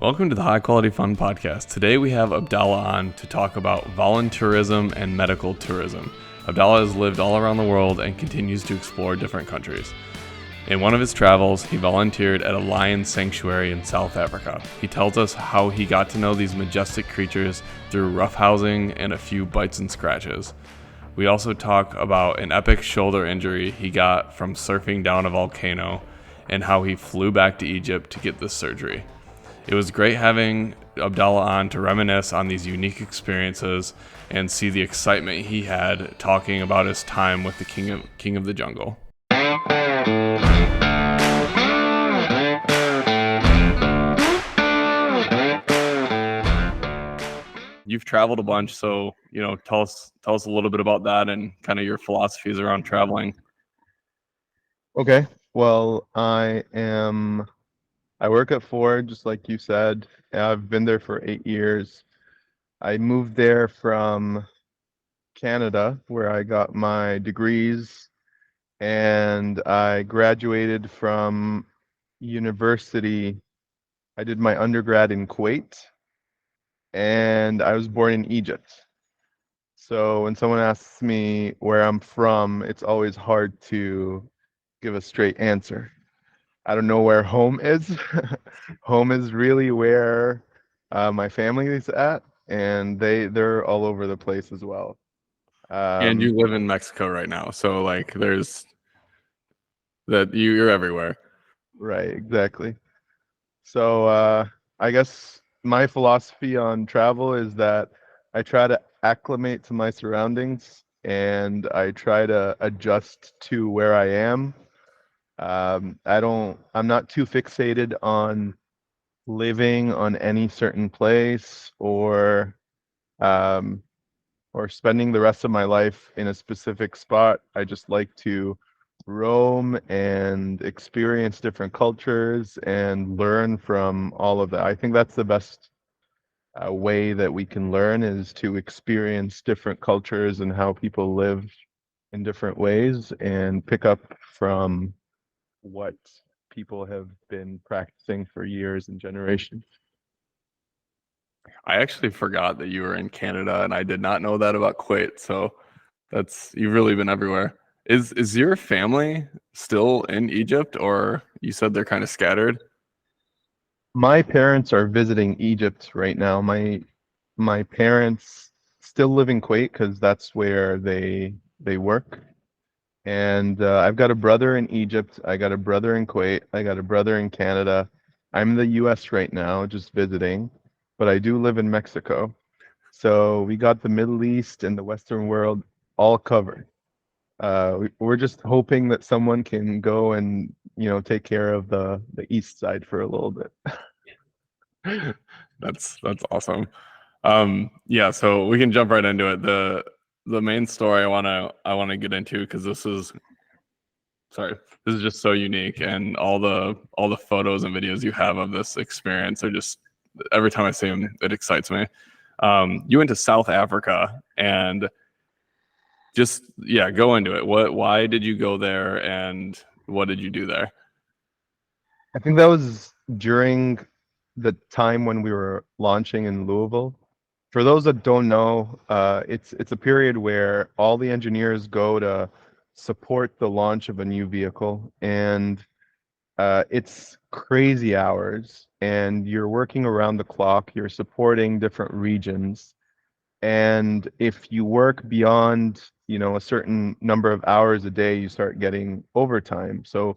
Welcome to the High Quality Fun podcast. Today we have Abdalla on to talk about voluntourism and medical tourism. Abdalla has lived all around the world and continues to explore different countries. In one of his travels, he volunteered at a lion sanctuary in South Africa. He tells us how he got to know these majestic creatures through roughhousing and a few bites and scratches. We also talk about an epic shoulder injury he got from surfing down a volcano and how he flew back to Egypt to get this surgery. It was great having Abdalla on to reminisce on these unique experiences and see the excitement he had talking about his time with the King of the Jungle. You've traveled a bunch, so tell us a little bit about that and kind of your philosophies around traveling. Okay. Well, I work at Ford, just like you said. I've been there for 8 years. I moved there from Canada, where I got my degrees, and I graduated from university. I did my undergrad in Kuwait, and I was born in Egypt. So when someone asks me where I'm from, it's always hard to give a straight answer. I don't know where home is. Home is really where my family is at, and they're all over the place as well. And you Um, live in Mexico right now, so there's that you're everywhere. right, exactly. So I guess my philosophy on travel is that I try to acclimate to my surroundings and I try to adjust to where I am. I'm not too fixated on living on any certain place um, or spending the rest of my life in a specific spot. I just like to roam and experience different cultures and learn from all of that. I think that's the best way that we can learn is to experience different cultures and how people live in different ways and pick up from what people have been practicing for years and generations. I actually forgot that you were in Canada, and I did not know that about Kuwait. So you've really been everywhere. Is your family still in Egypt, or you said they're kind of scattered? My parents are visiting Egypt right now. My parents still live in Kuwait because that's where they work. And I've got a brother in Egypt. I got a brother in Kuwait. I got a brother in Canada. I'm in the U.S. right now, just visiting, but I do live in Mexico. So we got the Middle East and the Western world all covered. We're just hoping that someone can go and take care of the East side for a little bit. That's awesome. Yeah, so we can jump right into it. The main story I wanna get into, because this is just so unique, and all the photos and videos you have of this experience are just, every time I see them, it excites me. You went to South Africa, and just, yeah, go into it. Why did you go there, and what did you do there? I think that was during the time when we were launching in Louisville. For those that don't know, it's a period where all the engineers go to support the launch of a new vehicle, and it's crazy hours, and you're working around the clock. You're supporting different regions, and if you work beyond, a certain number of hours a day, you start getting overtime. So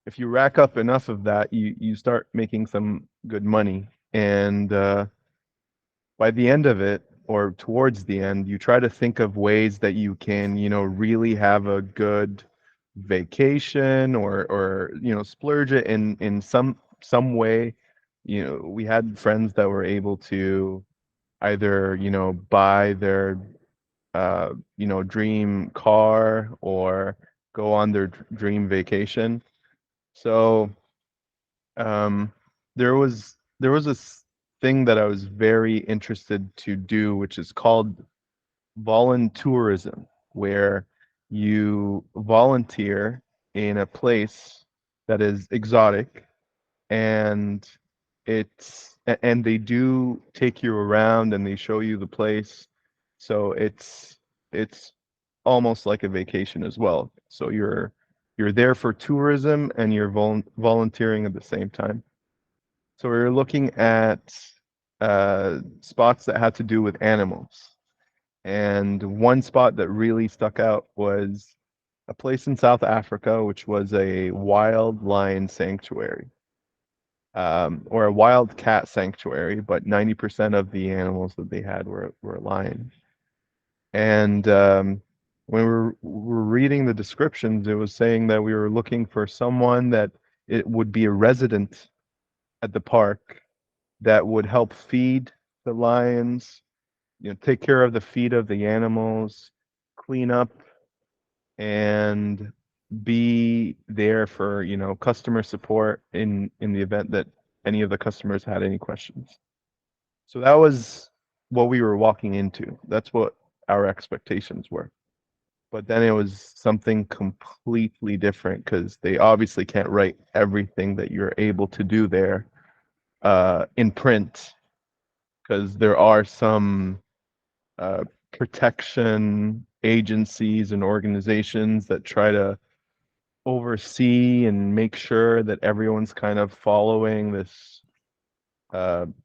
if you rack up enough of that, you start making some good money. And by the end of it, or towards the end, you try to think of ways that you can, really have a good vacation or splurge it in some way. We had friends that were able to either, buy their dream car or go on their dream vacation. So um, there was this thing that I was very interested to do, which is called voluntourism, where you volunteer in a place that is exotic and And they do take you around and they show you the place. So it's almost like a vacation as well. So you're there for tourism and you're volunteering at the same time. So we were looking at spots that had to do with animals. And one spot that really stuck out was a place in South Africa, which was a wild lion sanctuary, or a wild cat sanctuary, but 90% of the animals that they had were lions. And when we were reading the descriptions, it was saying that we were looking for someone that it would be a resident at the park that would help feed the lions, take care of the feed of the animals, clean up, and be there for, customer support in the event that any of the customers had any questions. So that was what we were walking into. That's what our expectations were. But then it was something completely different because they obviously can't write everything that you're able to do there in print, because there are some uh, protection agencies and organizations that try to oversee and make sure that everyone's kind of following this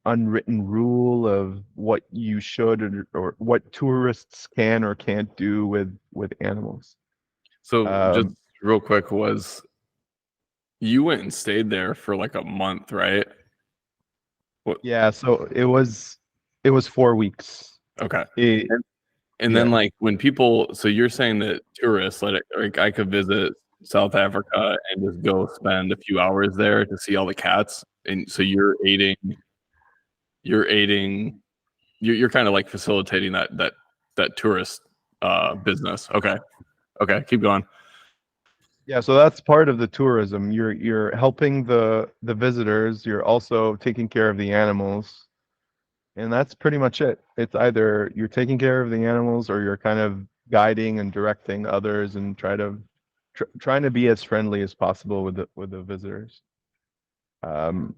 unwritten rule of what you should or what tourists can or can't do with animals. So just Um, real quick, was you went and stayed there for like a month, right? What? yeah, so it was 4 weeks. Okay. It, And then yeah, like when people, so you're saying that tourists, like I could visit South Africa and just go spend a few hours there to see all the cats, and so you're aiding, you're kind of like facilitating that tourist business. Okay, okay, keep going. yeah. So that's part of the tourism. You're helping the visitors. You're also taking care of the animals, and that's pretty much it. It's either you're taking care of the animals or you're kind of guiding and directing others and trying to be as friendly as possible with the visitors. Um,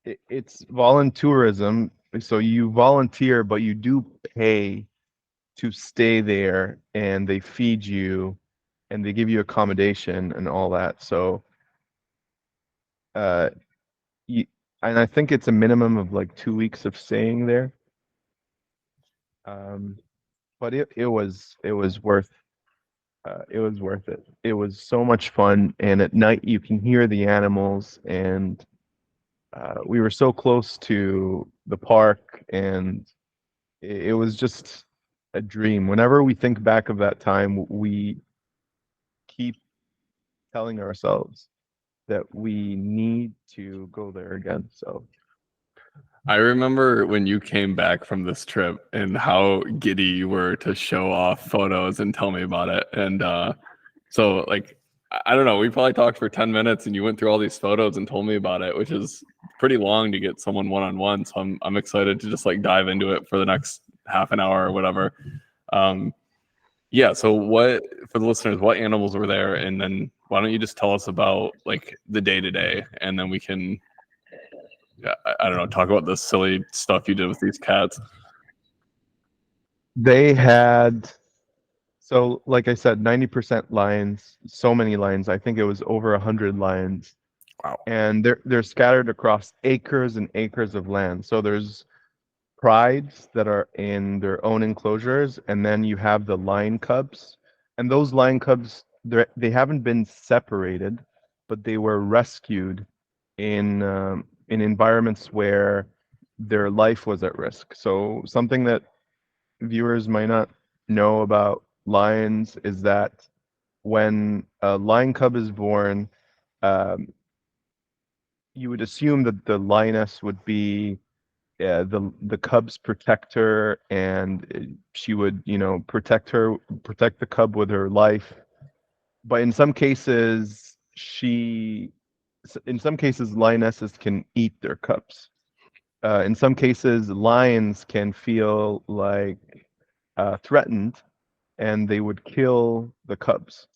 it's voluntourism, so you volunteer, but you do pay to stay there, and they feed you, and they give you accommodation and all that. So, uh, you, and I think it's a minimum of like 2 weeks of staying there. Um, but it was worth it. It was so much fun, and at night you can hear the animals, and we were so close to the park, and it was just a dream. Whenever we think back of that time, we keep telling ourselves that we need to go there again. So I remember when you came back from this trip and how giddy you were to show off photos and tell me about it. And so like I don't know, we probably talked for 10 minutes and you went through all these photos and told me about it, which is pretty long to get someone one-on-one. So I'm excited to just like dive into it for the next half an hour or whatever. Um, yeah, so what for the listeners, what animals were there? And then why don't you just tell us about like the day to day, and then we can, I don't know, talk about the silly stuff you did with these cats. they had, so like I said, 90% lions, so many lions. I think it was over 100 lions. Wow. And they're scattered across acres and acres of land. So there's prides that are in their own enclosures, and then you have the lion cubs. And those lion cubs, they haven't been separated, but they were rescued in environments where their life was at risk. So something that viewers might not know about lions is that when a lion cub is born, um, you would assume that the lioness would be the cub's protector, and she would, protect the cub with her life. But in some cases, lionesses can eat their cubs. In some cases, lions can feel like threatened, and they would kill the cubs.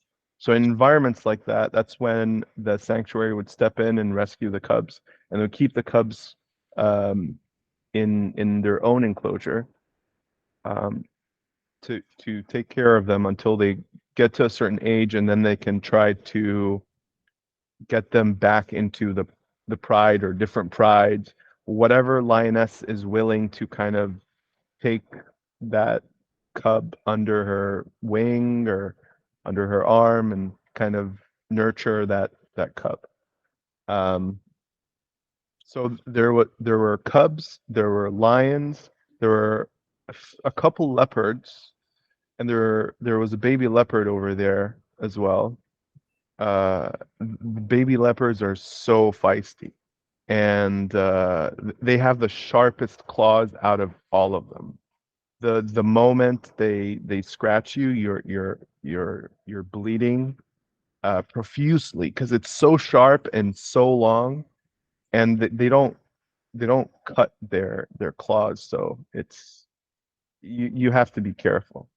So in environments like that, that's when the sanctuary would step in and rescue the cubs, and they would keep the cubs um, in their own enclosure um, to take care of them until they get to a certain age, and then they can try to get them back into the pride or different prides. Whatever lioness is willing to kind of take that cub under her wing or under her arm and kind of nurture that cub. Um, so there were cubs, there were lions, there were a couple leopards, and there was a baby leopard over there as well. Uh, Baby leopards are so feisty, and they have the sharpest claws out of all of them. The moment they scratch you, you're bleeding profusely because it's so sharp and so long, and they don't cut their claws, so it's you have to be careful.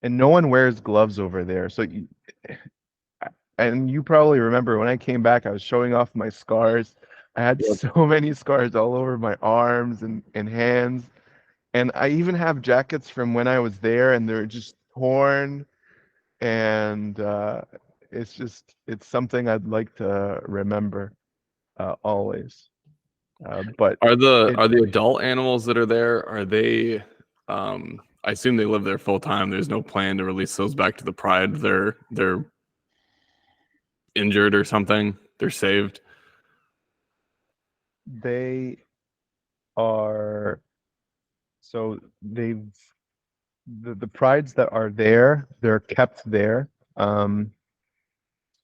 And no one wears gloves over there, so and you probably remember when I came back, I was showing off my scars. I had Yep. so many scars all over my arms and hands. And I even have jackets from when I was there, and they're just torn. And it's something I'd like to remember always. But it Are the adult animals that are there, are they I assume they live there full time. There's no plan to release those back to the pride. They're injured or something. They're saved. they are so they've the prides that are there, they're kept there. Um,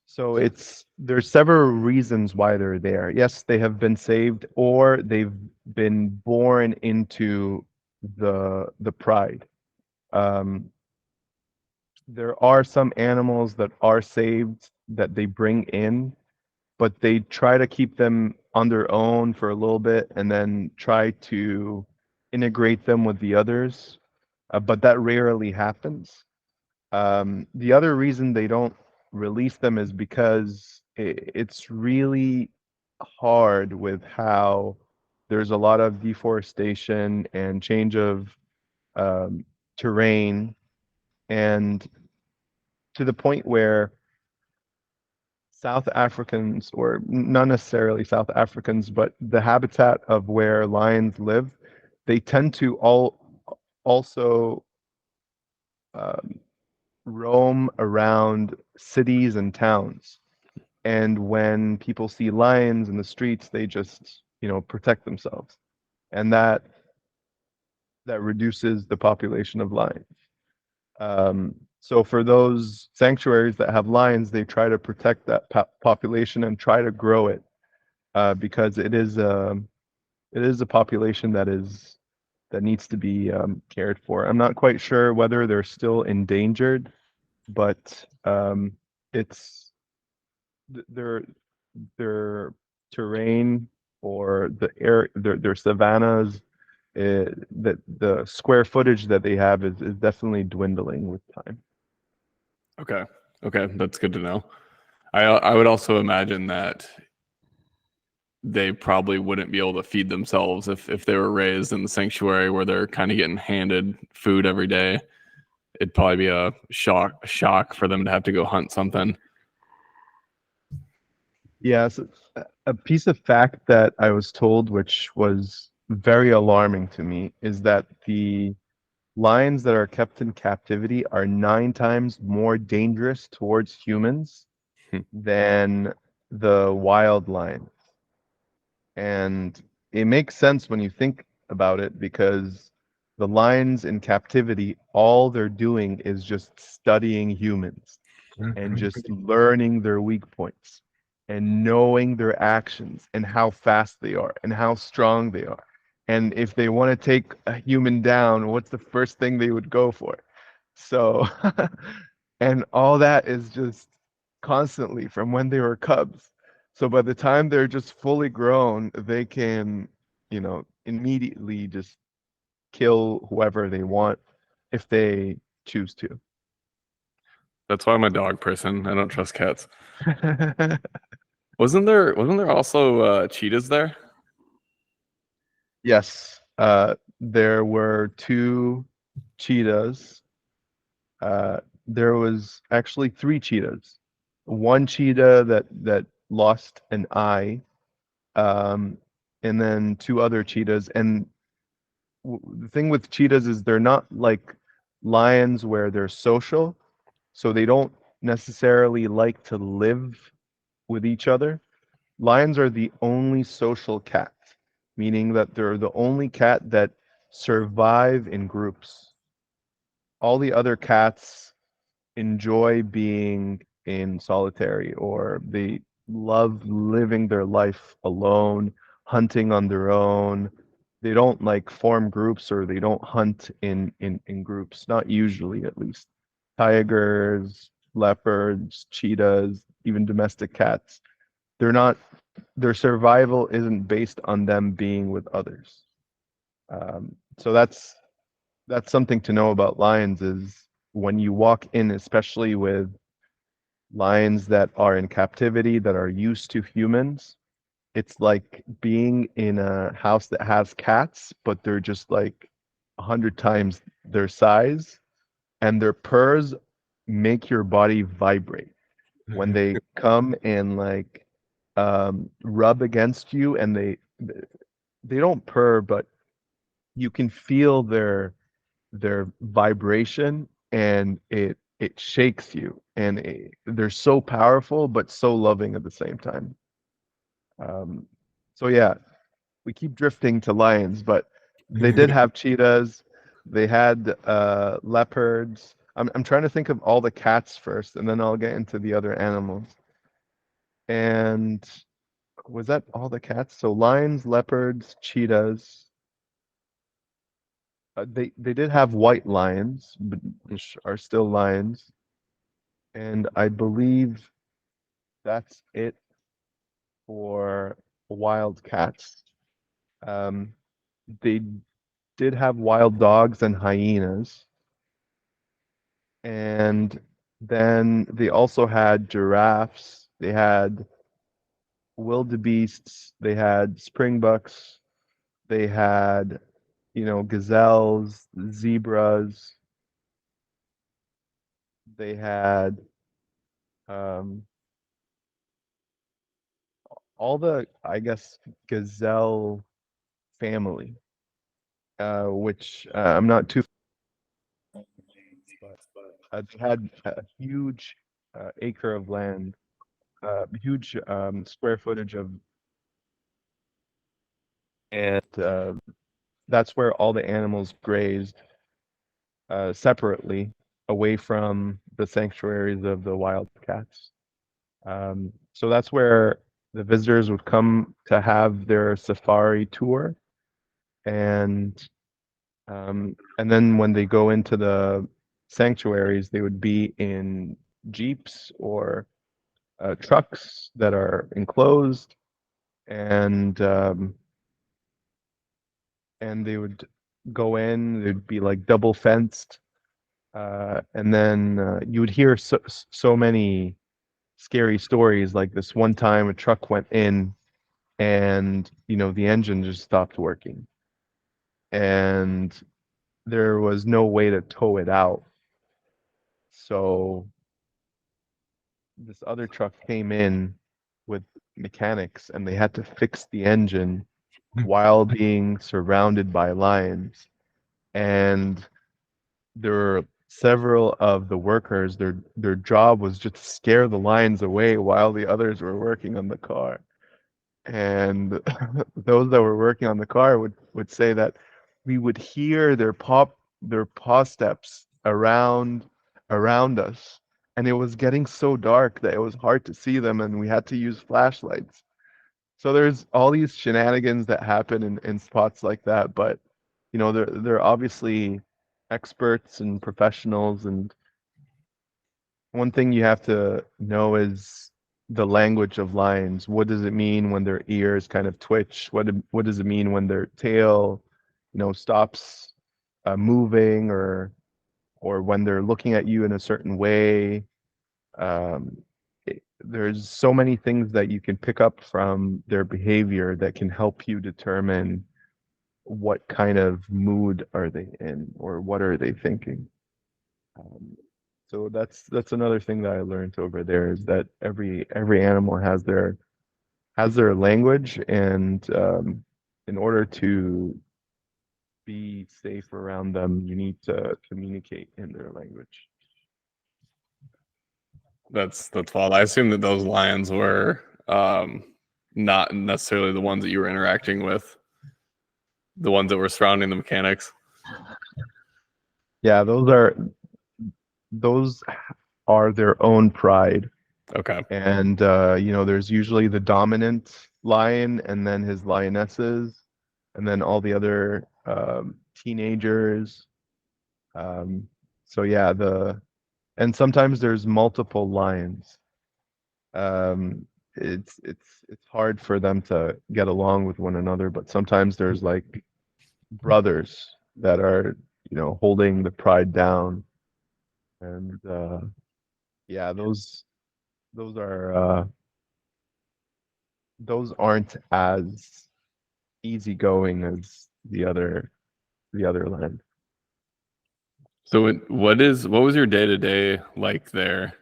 So there's several reasons why they're there. Yes, they have been saved, or they've been born into the pride. Um, there are some animals that are saved that they bring in, but they try to keep them on their own for a little bit and then try to integrate them with the others. But that rarely happens. The other reason they don't release them is because it's really hard with how there's a lot of deforestation and change of um, terrain, and to the point where South Africans, or not necessarily South Africans, but the habitat of where lions live, they tend to also um, roam around cities and towns. And when people see lions in the streets, they just, protect themselves. And that reduces the population of lions. So for those sanctuaries that have lions, they try to protect that population and try to grow it because it is a population that needs to be cared for. I'm not quite sure whether they're still endangered, but it's their their terrain or their savannas. That the square footage that they have is definitely dwindling with time. Okay. Okay, that's good to know. I would also imagine that they probably wouldn't be able to feed themselves if they were raised in the sanctuary where they're kind of getting handed food every day. It'd probably be a shock for them to have to go hunt something. Yes, a piece of fact that I was told, which was very alarming to me, is that the lions that are kept in captivity are 9 times more dangerous towards humans Hmm. than the wild lions. And it makes sense when you think about it because the lions in captivity, all they're doing is just studying humans and just learning their weak points and knowing their actions and how fast they are and how strong they are. And if they want to take a human down, what's the first thing they would go for? So, and all that is just constantly from when they were cubs. So by the time they're just fully grown, they can, immediately just kill whoever they want if they choose to. That's why I'm a dog person. I don't trust cats. Wasn't there also cheetahs there? Yes, there were two cheetahs. There was actually three cheetahs. One cheetah that lost an eye, um, and then two other cheetahs. And the thing with cheetahs is they're not like lions where they're social, so they don't necessarily like to live with each other. Lions are the only social cat, meaning that they're the only cat that survive in groups. All the other cats enjoy being in solitary, or they love living their life alone, hunting on their own. They don't like form groups, or they don't hunt in groups, not usually at least. Tigers, leopards, cheetahs, even domestic cats, they're not, their survival isn't based on them being with others. So that's something to know about lions is when you walk in, especially with lions that are in captivity, that are used to humans, it's like being in a house that has cats, but they're just like 100 times their size, and their purrs make your body vibrate when they come and like rub against you, and they don't purr, but you can feel their vibration, and it shakes you, and they're so powerful but so loving at the same time. um, so yeah, we keep drifting to lions, but they did have cheetahs. They had leopards. I'm trying to think of all the cats first, and then I'll get into the other animals. And was that all the cats? So lions, leopards, cheetahs. They did have white lions, which are still lions, and I believe that's it for wild cats. Um, they did have wild dogs and hyenas, and then they also had giraffes. They had wildebeests. They had springbucks. They had, gazelles, zebras. They had um, all the, I guess, gazelle family, which I'm not too, but they had a huge acre of land, huge square footage of, and that's where all the animals grazed separately, away from the sanctuaries of the wild cats. So that's where the visitors would come to have their safari tour, and and then when they go into the sanctuaries, they would be in jeeps or trucks that are enclosed, and they would go in. They'd be like double fenced, and then you would hear so many scary stories. Like this one time, a truck went in, and the engine just stopped working, and there was no way to tow it out. So this other truck came in with mechanics, and they had to fix the engine while being surrounded by lions. And there were several of the workers, their job was just to scare the lions away while the others were working on the car. And those that were working on the car would say that we would hear their paw steps around us, and it was getting so dark that it was hard to see them, and we had to use flashlights. So there's all these shenanigans that happen in spots like that, but they're obviously experts and professionals, and one thing you have to know is the language of lions. What does it mean when their ears kind of twitch? What does it mean when their tail, stops moving, or when they're looking at you in a certain way? Um, there's so many things that you can pick up from their behavior that can help you determine what kind of mood are they in or what are they thinking. Um, so that's another thing that I learned over there is that every animal has their language, and in order to be safe around them, you need to communicate in their language. That's wild. I assume that those lions were not necessarily the ones that you were interacting with, the ones that were surrounding the mechanics. Yeah, those are their own pride. Okay. And there's usually the dominant lion and then his lionesses and then all the other teenagers. Um, so yeah, the and sometimes there's multiple lions. It's hard for them to get along with one another, but sometimes there's like brothers that are, holding the pride down. And yeah, those are those aren't as easygoing as the other land. So what was your day to day like there?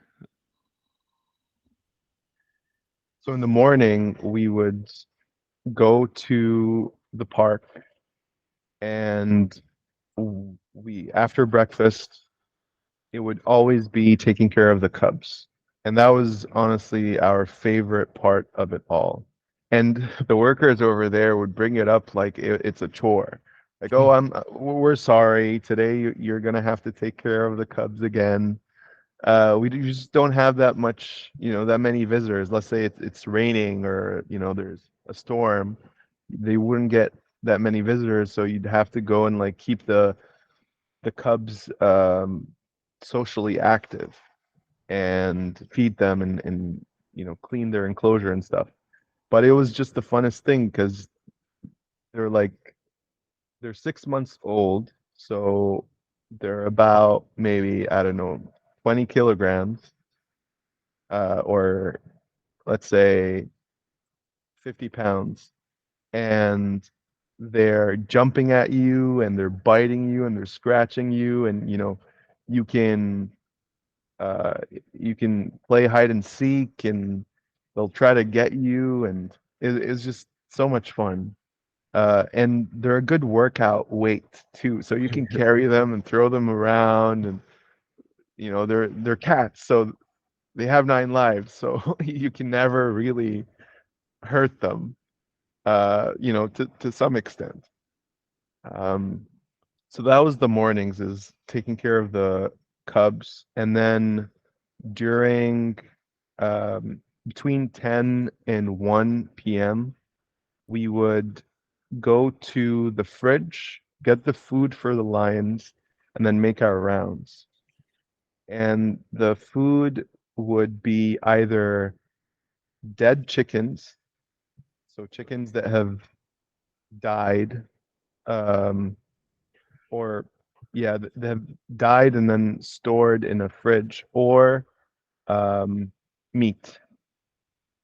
So in the morning, we would go to the park, and we after breakfast, it would always be taking care of the cubs. And that was honestly our favorite part of it all. And the workers over there would bring it up like it's a chore. Like, oh, we're sorry. Today you're gonna have to take care of the cubs again. Just don't have that much, that many visitors. Let's say it's raining or, there's a storm. They wouldn't get that many visitors, so you'd have to go and like keep the cubs socially active and feed them and clean their enclosure and stuff. But it was just the funnest thing because they're like they're 6 months old, so they're about maybe I don't know 20 kilograms, or let's say 50 pounds, and they're jumping at you and they're biting you and they're scratching you, and you can uh, you can play hide and seek and they'll try to get you, and it's just so much fun. And they're a good workout weight too, so you can carry them and throw them around, and they're cats, so they have 9 lives, so you can never really hurt them, to some extent. Um, so that was the mornings, is taking care of the cubs, and then during between 10 and 1 p.m., we would go to the fridge, get the food for the lions, and then make our rounds. And the food would be either dead chickens, so chickens that have died, um, or yeah, that have died and then stored in a fridge, or um, meat.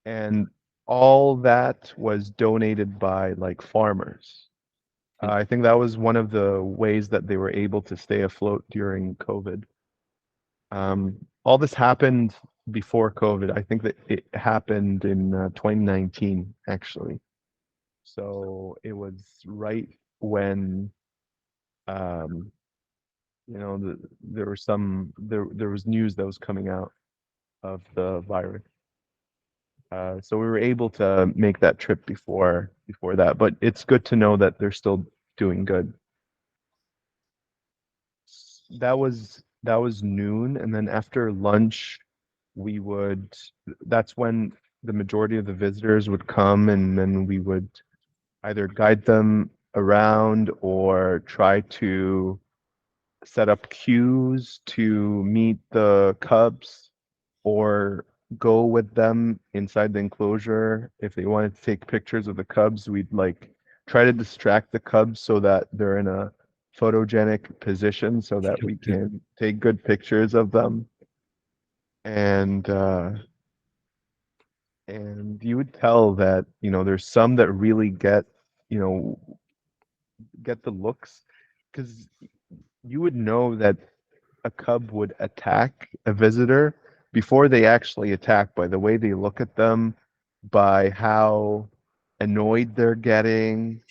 And all that was donated by like farmers. I think that was one of the ways that they were able to stay afloat during COVID. All this happened before COVID. I think that it happened in 2019, actually. So it was right when, um, there was news that was coming out of the virus. So we were able to make that trip before that. But it's good to know that they're still doing good. That was noon, and then after lunch, we would. That's when the majority of the visitors would come, and then we would either guide them around or try to set up queues to meet the cubs, or go with them inside the enclosure. If they wanted to take pictures of the cubs, we'd like try to distract the cubs so that they're in a photogenic position so that we can take good pictures of them. and you would tell that, there's some that really you know get the looks, because you would know that a cub would attack a visitor before they actually attack, by the way they look at them, by how annoyed they're getting.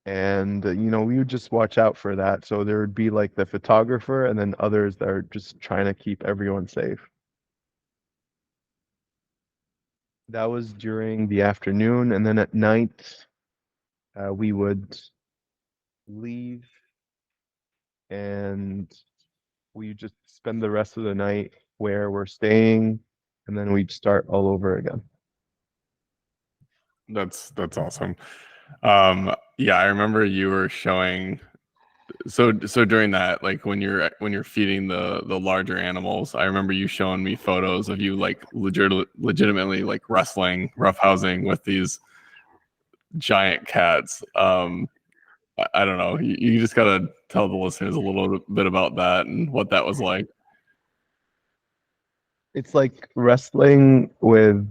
And we would just watch out for that. So there would be like the photographer and then others that are just trying to keep everyone safe. That was during the afternoon, and then at night we would leave, and we just spend the rest of the night where we're staying, and then we'd start all over again. That's awesome. Yeah, I remember you were showing. So during that, like when you're feeding the larger animals, I remember you showing me photos of you like legitimately like wrestling, roughhousing with these giant cats. I don't know. You just gotta tell the listeners a little bit about that and what that was like. It's like wrestling with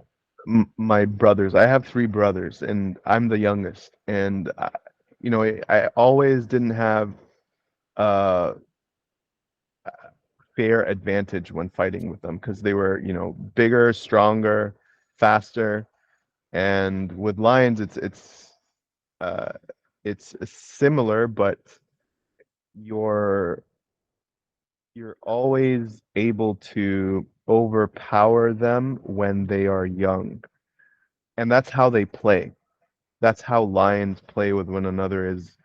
my brothers. I have three brothers, and I'm the youngest. And I always didn't have a fair advantage when fighting with them, because they were, bigger, stronger, faster. And with lions, uh, it's similar, but you're you're always able to overpower them when they are young. And that's how they play. That's how lions play with one another, is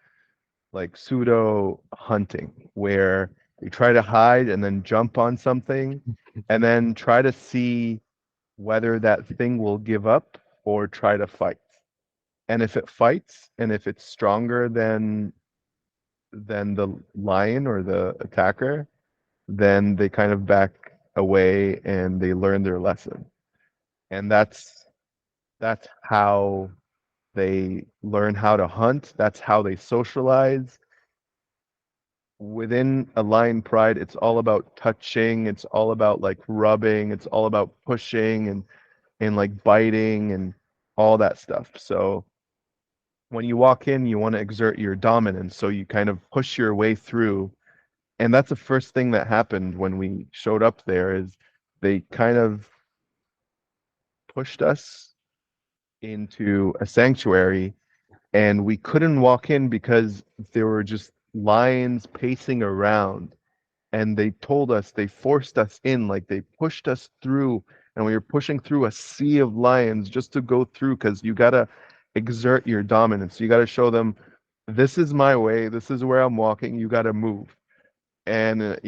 like pseudo hunting, where they try to hide and then jump on something and then try to see whether that thing will give up or try to fight. And if it fights, and if it's stronger than the lion or the attacker, then they kind of back away and they learn their lesson. And that's how they learn how to hunt. That's how they socialize. Within a lion pride, it's all about touching, it's all about like rubbing, it's all about pushing and like biting and all that stuff. So when you walk in, you want to exert your dominance, so you kind of push your way through. And that's the first thing that happened when we showed up there, is they kind of pushed us into a sanctuary, and we couldn't walk in because there were just lions pacing around. And they told us, they forced us in, like they pushed us through, and we were pushing through a sea of lions just to go through, because you got to exert your dominance. You got to show them, this is my way, this is where I'm walking, you got to move. And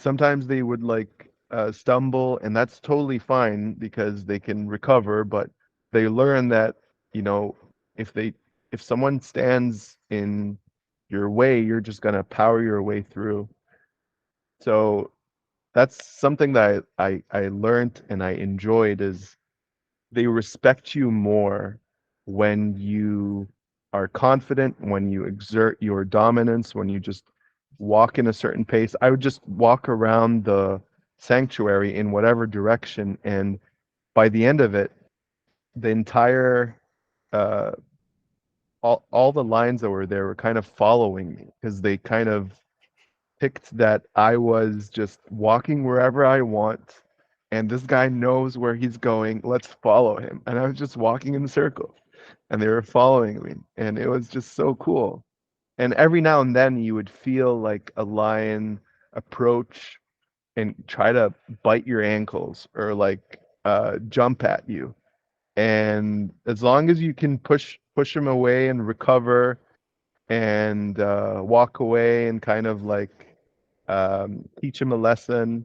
sometimes they would like stumble, and that's totally fine because they can recover. But they learn that, you know if they if someone stands in your way, you're just going to power your way through. So that's something that I learned and I enjoyed, is they respect you more when you are confident, when you exert your dominance, when you just walk in a certain pace. I would just walk around the sanctuary in whatever direction, and by the end of it, the entire uh, all the lines that were there were kind of following me, because they kind of picked that I was just walking wherever I want, and this guy knows where he's going. Let's follow him. And I was just walking in circles, and they were following me, and it was just so cool. And every now and then, you would feel like a lion approach and try to bite your ankles, or like jump at you. And as long as you can push him away and recover, and walk away and kind of like teach him a lesson.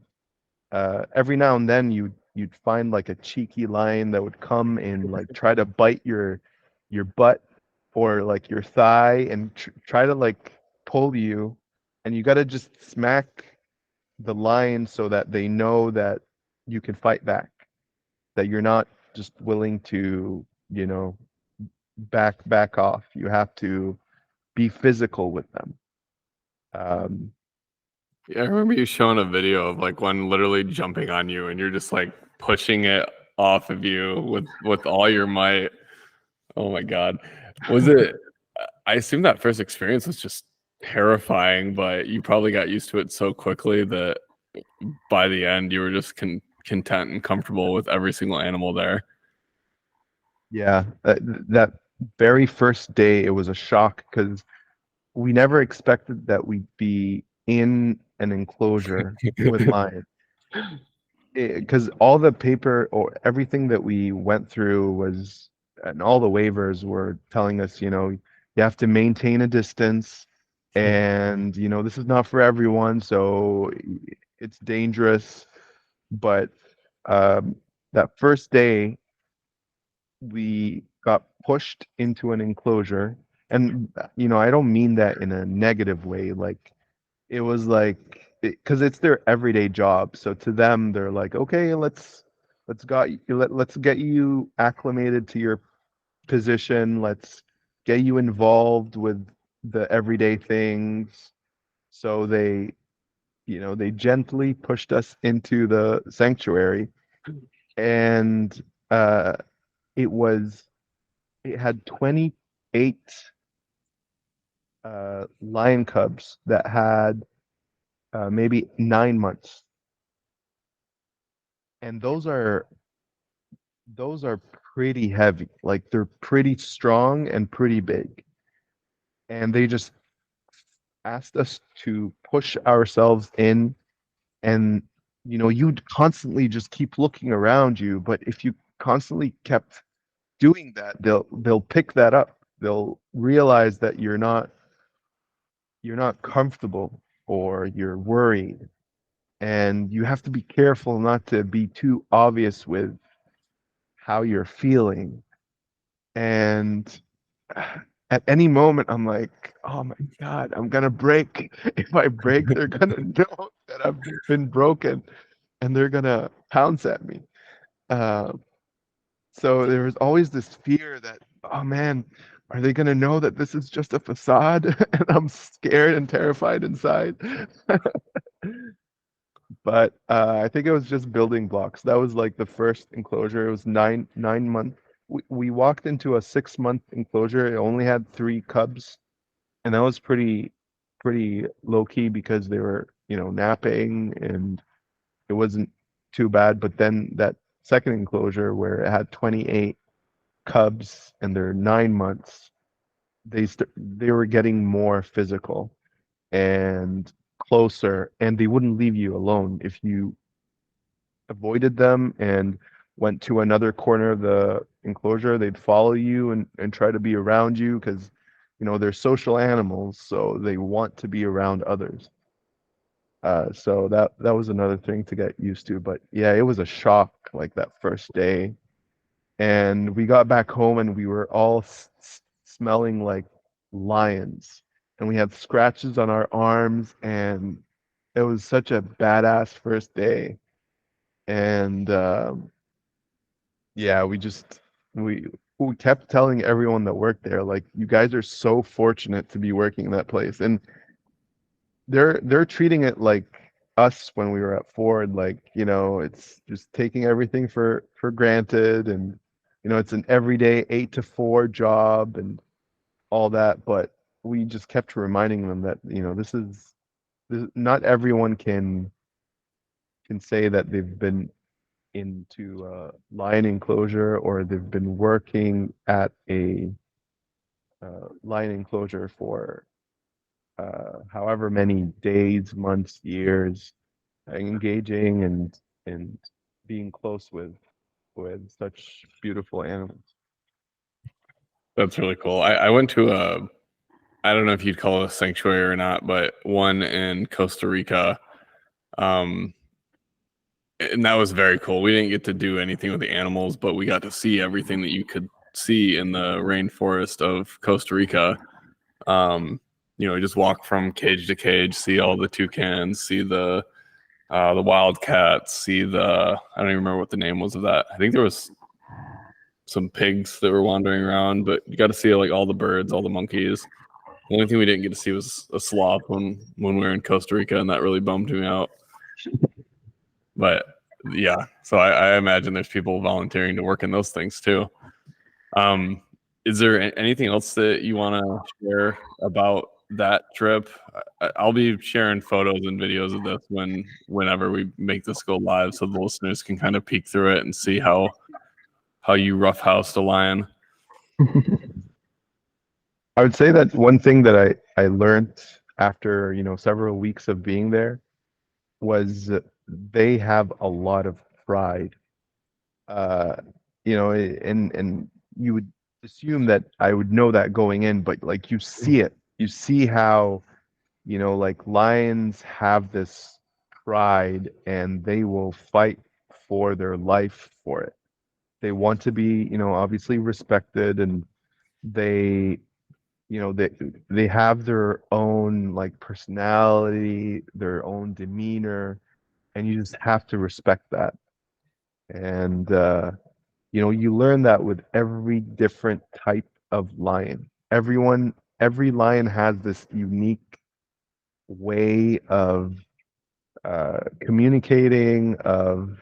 Every now and then, you'd find like a cheeky lion that would come and like try to bite your butt or like your thigh, and try to like pull you, and you got to just smack the lion so that they know that you can fight back, that you're not just willing to, back off. You have to be physical with them. Um, Yeah, I remember you showing a video of like one literally jumping on you and you're just like pushing it off of you with all your might. Oh my God. Was it I assume that first experience was just terrifying, but you probably got used to it so quickly that by the end you were just content and comfortable with every single animal there. Yeah, that very first day, it was a shock because we never expected that we'd be in an enclosure with lions. Because all the paper or everything that we went through was, and all the waivers were telling us, you have to maintain a distance, and this is not for everyone, so it's dangerous. But um, that first day, we got pushed into an enclosure, and I don't mean that in a negative way. Like, it was like, because it's their everyday job, so to them they're like, okay, let's get you acclimated to your position, let's get you involved with the everyday things. So they gently pushed us into the sanctuary, and uh it was it had 28 lion cubs that had maybe 9 months, and those are pretty heavy. Like, they're pretty strong and pretty big, and they just asked us to push ourselves in, and you'd constantly just keep looking around you, but if you constantly kept doing that, they'll pick that up. They'll realize that you're not comfortable or you're worried, and you have to be careful not to be too obvious with how you're feeling. And at any moment, I'm like, oh my God, I'm gonna break. If I break, they're gonna know that I've been broken, and they're gonna pounce at me. Uh, so there was always this fear that, oh man, are they gonna know that this is just a facade? And I'm scared and terrified inside. But I think it was just building blocks. That was like the first enclosure. It was 9 months. We walked into a 6 month enclosure. It only had three cubs, and that was pretty low key because they were napping, and it wasn't too bad. But then that second enclosure where it had 28 cubs and they're 9 months, they were getting more physical and closer, and they wouldn't leave you alone. If you avoided them and went to another corner of the enclosure, they'd follow you and try to be around you because they're social animals, so they want to be around others. So that was another thing to get used to. But yeah, it was a shock like that first day. And we got back home and we were all smelling like lions, and we had scratches on our arms, and it was such a badass first day. And yeah, we we kept telling everyone that worked there, like, you guys are so fortunate to be working in that place. And they're treating it like us when we were at Ford, like, it's just taking everything for granted, and it's an everyday 8 to 4 job and all that. But we just kept reminding them that not everyone can say that they've been into a lion enclosure, or they've been working at a lion enclosure for however many days, months, years, engaging and being close with such beautiful animals. That's really cool. I went to I don't know if you'd call it a sanctuary or not, but one in Costa Rica. Um, and that was very cool. We didn't get to do anything with the animals, but we got to see everything that you could see in the rainforest of Costa Rica. Just walk from cage to cage, see all the toucans, see the wildcats, see I don't even remember what the name was of that. I think there was some pigs that were wandering around, but you got to see like all the birds, all the monkeys. The only thing we didn't get to see was a sloth when we were in Costa Rica, and that really bummed me out. But yeah, so I imagine there's people volunteering to work in those things too. Is there anything else that you want to share about that trip? I'll be sharing photos and videos of this whenever we make this go live, so the listeners can kind of peek through it and see how you roughhoused a lion. I would say that one thing that I learned after, several weeks of being there was they have a lot of pride. Uh, and you would assume that I would know that going in, but like you see it. You see how, like lions have this pride and they will fight for their life for it. They want to be, obviously respected, and they they have their own like personality, their own demeanor, and you just have to respect that. And you learn that with every different type of lion. Every lion has this unique way of communicating, of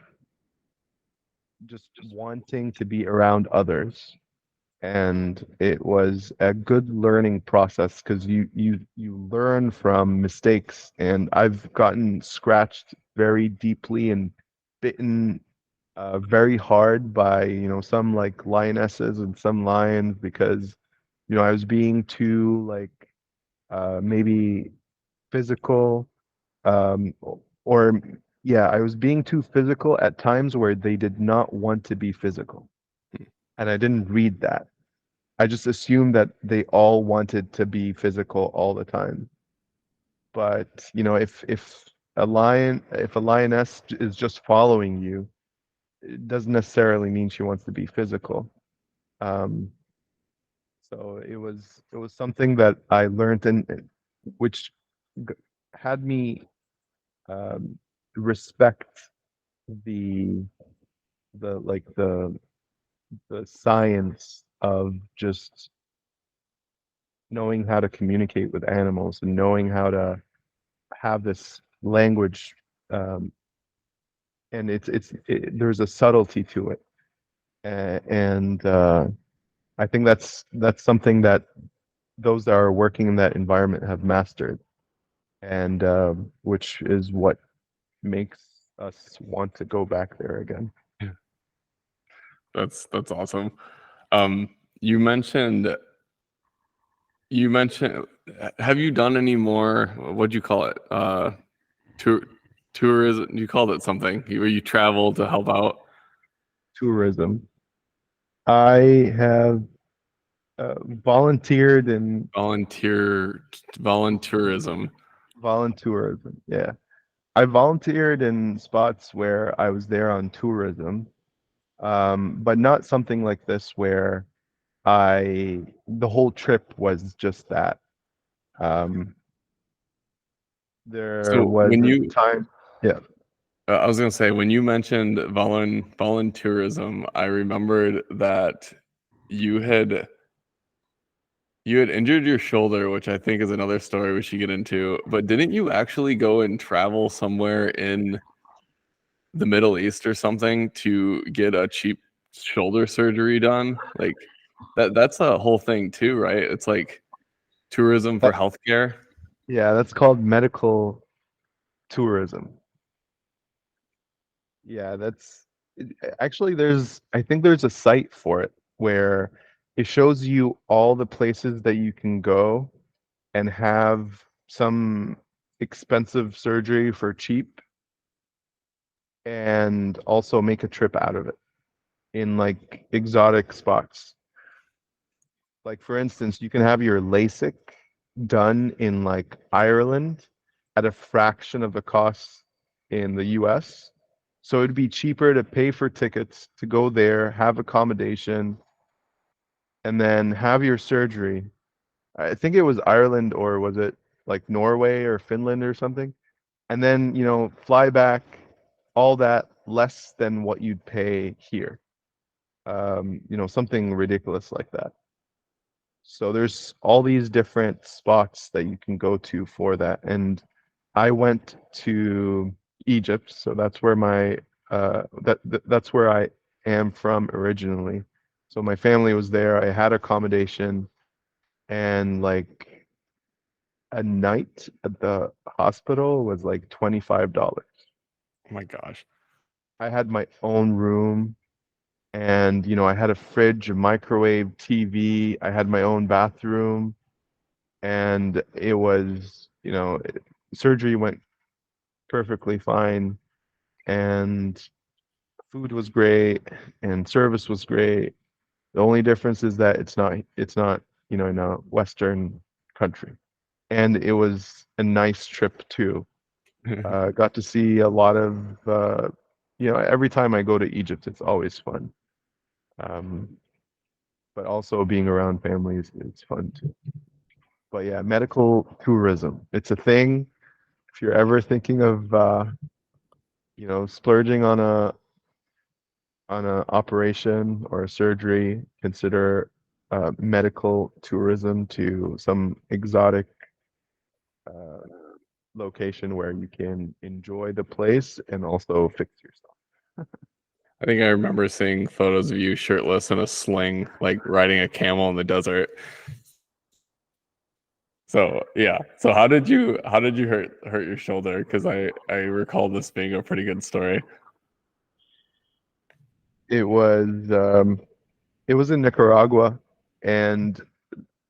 just wanting to be around others. And it was a good learning process because you learn from mistakes. And I've gotten scratched very deeply and bitten very hard by some like lionesses and some lions because I was being too like maybe physical, or yeah, I was being too physical at times where they did not want to be physical, and I didn't read that. I just assumed that they all wanted to be physical all the time. But if a lioness is just following you, it doesn't necessarily mean she wants to be physical. Um, so it was something that I learned, and which g- had me um, respect the the science of just knowing how to communicate with animals and knowing how to have this language, um, and there's a subtlety to it, and I think that's something that those that are working in that environment have mastered, and which is what makes us want to go back there again. That's awesome. Um, you mentioned you mentioned have you done any more? What'd you call it? Tour tourism. You called it something where you travel to help out. Tourism. I have volunteered in Voluntourism. voluntourism. Yeah, I volunteered in spots where I was there on tourism, but not something like this where the whole trip was just that. Um, there So was when a you time, yeah, I was gonna say when you mentioned voluntourism, I remembered that you had injured your shoulder, which I think is another story we should get into. But didn't you actually go and travel somewhere in the Middle East or something to get a cheap shoulder surgery done? Like that's a whole thing too, right? It's like tourism for that, healthcare. yeah, that's called medical tourism. Yeah, actually I think there's a site for it where it shows you all the places that you can go and have some expensive surgery for cheap and also make a trip out of it in like exotic spots. Like for instance, you can have your LASIK done in like Ireland at a fraction of the cost in the US. So it'd be cheaper to pay for tickets to go there, have accommodation, and then have your surgery. I think it was Ireland, or was it like Norway or Finland or something? And then, fly back, all that less than what you'd pay here. Something ridiculous like that. So there's all these different spots that you can go to for that. And I went to Egypt, so that's where that's where I am from originally. So my family was there. I had accommodation, and like a night at the hospital was like $25. Oh my gosh. I had my own room, and I had a fridge, a microwave, TV. I had my own bathroom, and it was, surgery went perfectly fine, and food was great, and service was great. The only difference is that it's not in a Western country, and it was a nice trip too. Got to see a lot of, every time I go to Egypt, it's always fun. Um, but also being around families is fun too. But yeah, medical tourism, it's a thing. If you're ever thinking of, splurging on a operation or a surgery, consider medical tourism to some exotic uh, location where you can enjoy the place and also fix yourself. I think I remember seeing photos of you shirtless in a sling, like riding a camel in the desert. So yeah. So how did you hurt your shoulder? Because I recall this being a pretty good story. It was um, it was in Nicaragua, and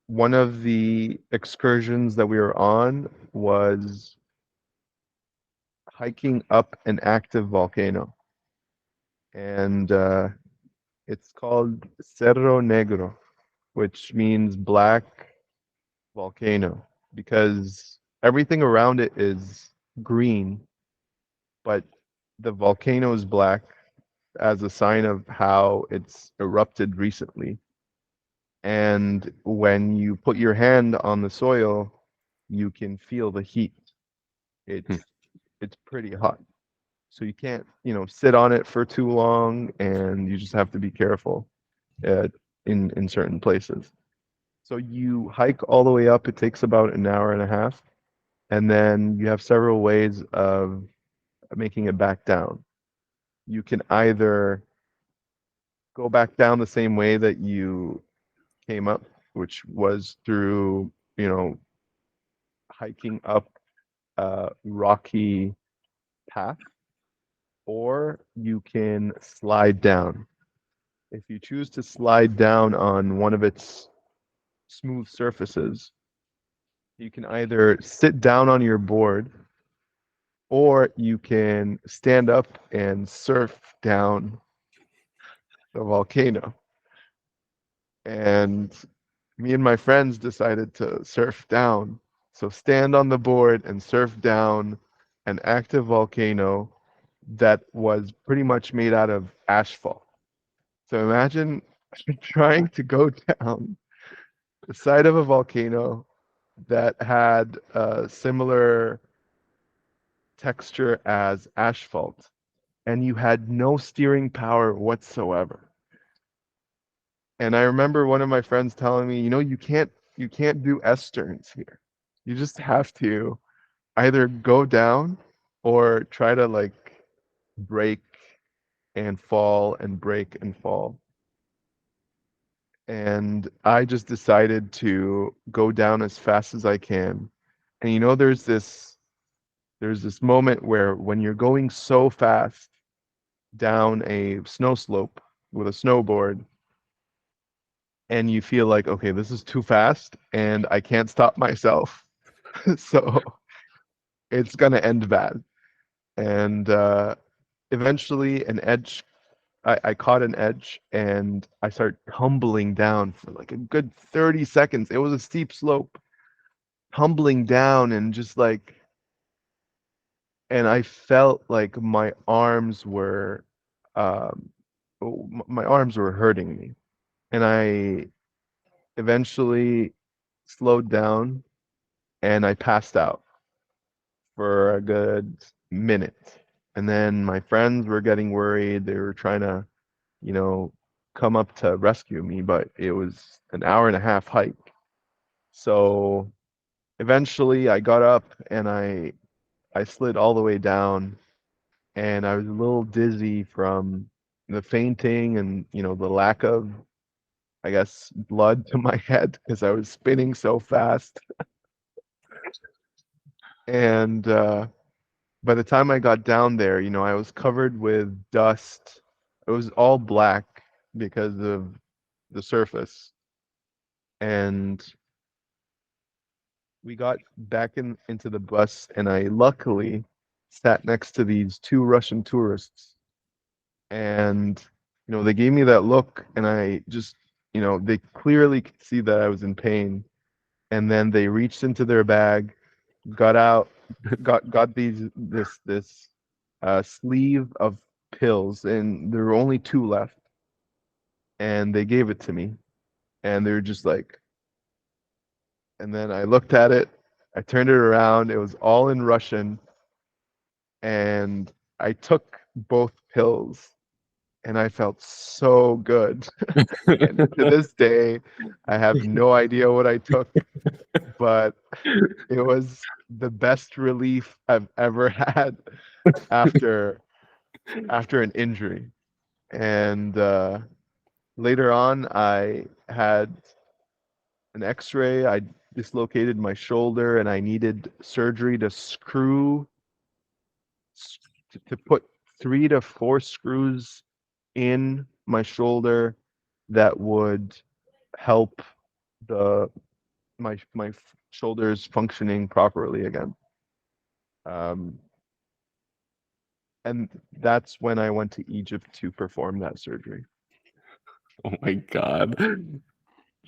one of the excursions that we were on was hiking up an active volcano, and it's called Cerro Negro, which means black volcano, because everything around it is green, but the volcano is black as a sign of how it's erupted recently. And when you put your hand on the soil, you can feel the heat. Hmm. It's pretty hot. So you can't, sit on it for too long, and you just have to be careful uh, in certain places. So you hike all the way up. It takes about an hour and a half, and then you have several ways of making it back down. You can either go back down the same way that you came up, which was through, you know, hiking up a rocky path, or you can slide down. If you choose to slide down on one of its smooth surfaces, you can either sit down on your board, or you can stand up and surf down the volcano. And me and my friends decided to surf down. So stand on the board and surf down an active volcano that was pretty much made out of asphalt. So imagine trying to go down the side of a volcano that had a similar texture as asphalt, and you had no steering power whatsoever. And I remember one of my friends telling me, you can't do S turns here. You just have to either go down or try to like break and fall and break and fall. And I just decided to go down as fast as I can. And there's this moment where when you're going so fast down a snow slope with a snowboard, and you feel like, okay, this is too fast and I can't stop myself. So it's gonna end bad. And eventually an edge I caught an edge, and I started tumbling down for like a good 30 seconds. It was a steep slope, tumbling down, and just like, and I felt like um my arms were hurting me. And I eventually slowed down, and I passed out for a good minute. And then my friends were getting worried. They were trying to, you know, come up to rescue me, but it was an hour and a half hike. So eventually I got up and I slid all the way down, and I was a little dizzy from the fainting and, the lack of, I guess, blood to my head because I was spinning so fast. And by the time I got down there, I was covered with dust. It was all black because of the surface. And we got back into the bus, and I luckily sat next to these two Russian tourists. And, they gave me that look, and I just, they clearly could see that I was in pain. And then they reached into their bag, got out, got this sleeve of pills, and there were only two left, and they gave it to me, and they were just like, and then I looked at it, I turned it around, it was all in Russian, and I took both pills, and I felt so good. And to this day, I have no idea what I took, but it was the best relief I've ever had after an injury. And later on, I had an X-ray. I dislocated my shoulder, and I needed surgery to to put 3 to 4 screws in my shoulder that would help the my shoulders functioning properly again. Um, and that's when I went to Egypt to perform that surgery. Oh my God.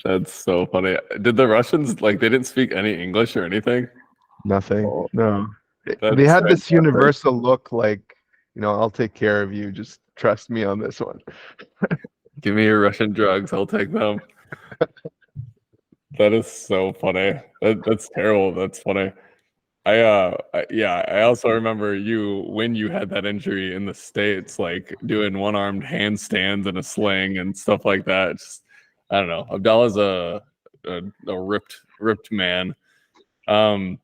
That's so funny. Did the Russians, like, they didn't speak any English or anything? Nothing. Oh, No. They that's had this fantastic. universal look like, I'll take care of you. Just trust me on this one. Give me your Russian drugs. I'll take them. That is so funny. That's terrible. That's funny. Yeah, I also remember you when you had that injury in the States, like doing one-armed handstands and a sling and stuff like that. Just, I don't know. Abdalla's a ripped man. Um,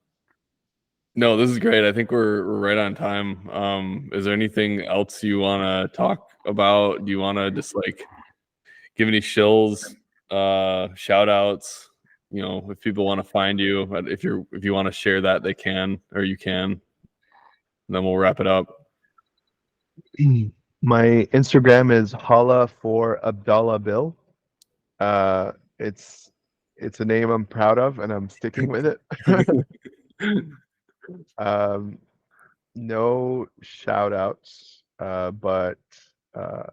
no, this is great. I think we're right on time. Is there anything else you want to talk about? Do you want to just like give any shills, shout outs? If people want to find you, but if you want to share that, they can, or you can. And then we'll wrap it up. My Instagram is Hala for Abdalla Bill. It's a name I'm proud of, and I'm sticking with it. Um, no shout outs, but uh,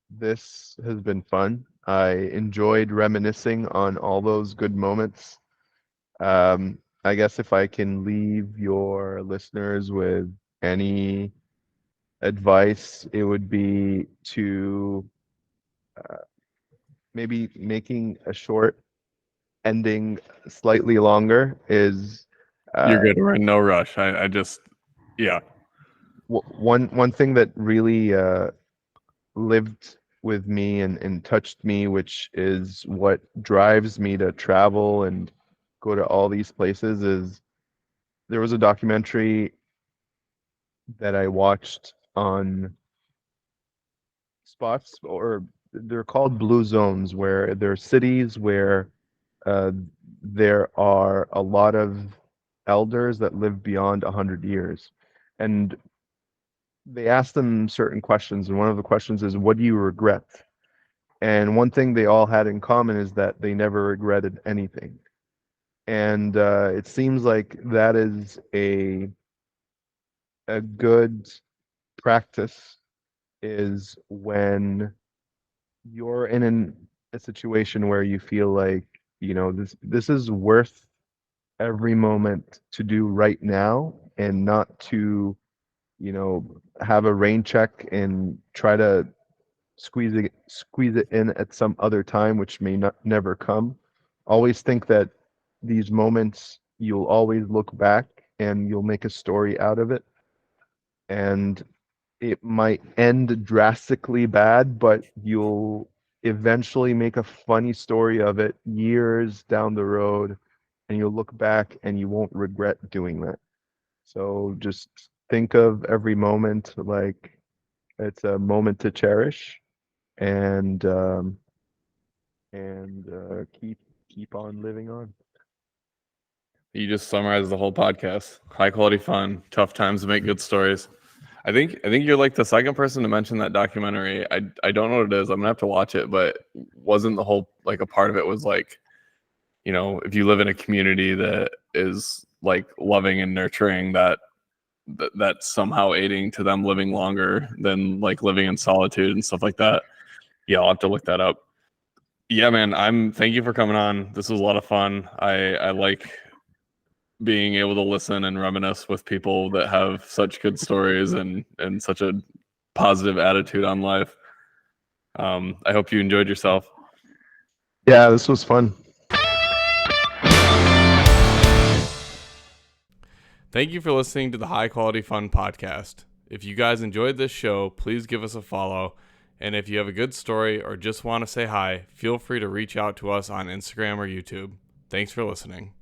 this has been fun. I enjoyed reminiscing on all those good moments. I guess if I can leave your listeners with any advice, it would be to maybe making a short ending slightly longer is You're uh, good. We're in no rush. I just, yeah. one thing that really lived with me and touched me, which is what drives me to travel and go to all these places, is there was a documentary that I watched on spots, or they're called blue zones, where there are cities where uh, there are a lot of elders that live beyond 100 years. And they ask them certain questions, and one of the questions is, what do you regret? And one thing they all had in common is that they never regretted anything. And it seems like that is a good practice, is when you're in a situation where you feel like, this is worth every moment to do right now, and not to, have a rain check and try to squeeze it in at some other time, which may not never come. Always think that these moments, you'll always look back and you'll make a story out of it. And it might end drastically bad, but eventually make a funny story of it years down the road, and you'll look back and you won't regret doing that. So just think of every moment like it's a moment to cherish, and keep on living on. You just summarized the whole podcast. High quality fun, tough times to make good stories. I think you're like the second person to mention that documentary. I don't know what it is. I'm gonna have to watch it, but wasn't the whole like a part of it was like, if you live in a community that is like loving and nurturing, that's somehow aiding to them living longer than like living in solitude and stuff like that. Yeah, I'll have to look that up. Yeah, man, thank you for coming on. This was a lot of fun. I like being able to listen and reminisce with people that have such good stories and such a positive attitude on life. I hope you enjoyed yourself. Yeah, this was fun. Thank you for listening to the High Quality Fun podcast. If you guys enjoyed this show, please give us a follow. And if you have a good story or just want to say hi, feel free to reach out to us on Instagram or YouTube. Thanks for listening.